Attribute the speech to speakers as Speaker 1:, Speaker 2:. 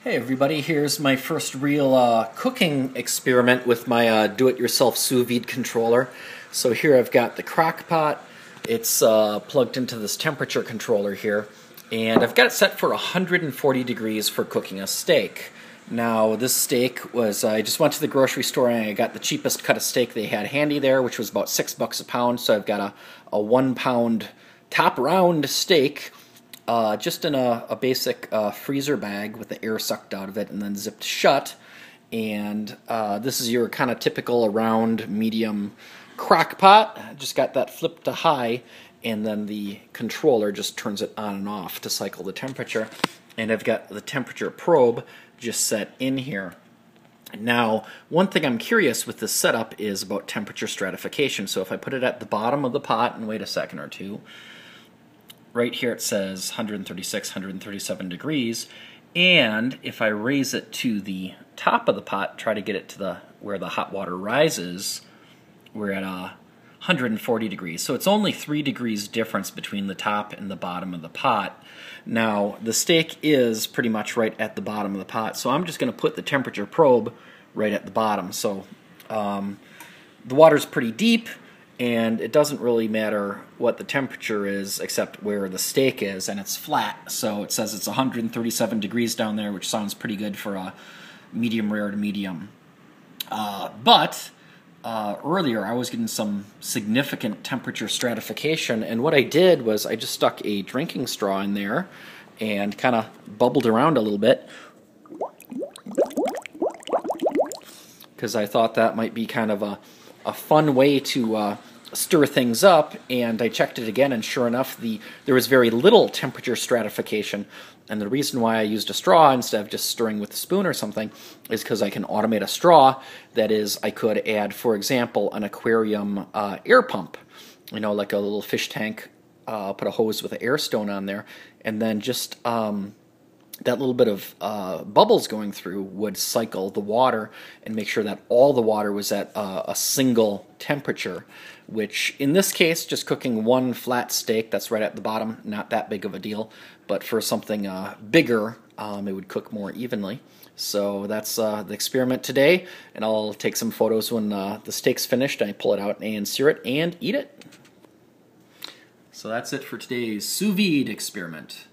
Speaker 1: Hey everybody, here's my first real cooking experiment with my do-it-yourself sous vide controller. So here I've got the crock pot. It's plugged into this temperature controller here, and I've got it set for 140 degrees for cooking a steak. Now this steak was, I just went to the grocery store and I got the cheapest cut of steak they had handy there, which was about $6 a pound. So I've got a 1 pound top round steak. Just in a basic freezer bag with the air sucked out of it and then zipped shut. And this is your kind of typical round medium crock pot. Just got that flipped to high, and then the controller just turns it on and off to cycle the temperature. And I've got the temperature probe just set in here. Now, one thing I'm curious with this setup is about temperature stratification. So if I put it at the bottom of the pot and wait a second or two, right here it says 136, 137 degrees, and if I raise it to the top of the pot, try to get it to where the hot water rises, we're at 140 degrees. So it's only 3 degrees difference between the top and the bottom of the pot. Now, the steak is pretty much right at the bottom of the pot, so I'm just going to put the temperature probe right at the bottom. So the water's pretty deep, and it doesn't really matter what the temperature is except where the steak is, and it's flat. So it says it's 137 degrees down there, which sounds pretty good for a medium rare to medium. But earlier I was getting some significant temperature stratification, and what I did was I just stuck a drinking straw in there and kind of bubbled around a little bit, because I thought that might be kind of a fun way to stir things up. And I checked it again, and sure enough, there was very little temperature stratification. And the reason why I used a straw instead of just stirring with a spoon or something is because I can automate a straw. That is, I could add, for example, an aquarium air pump, like a little fish tank, put a hose with an air stone on there, and then just that little bit of bubbles going through would cycle the water and make sure that all the water was at a single temperature, which in this case, just cooking one flat steak that's right at the bottom, not that big of a deal, but for something bigger, it would cook more evenly. So that's the experiment today, and I'll take some photos when the steak's finished. I pull it out and sear it and eat it. So that's it for today's sous vide experiment.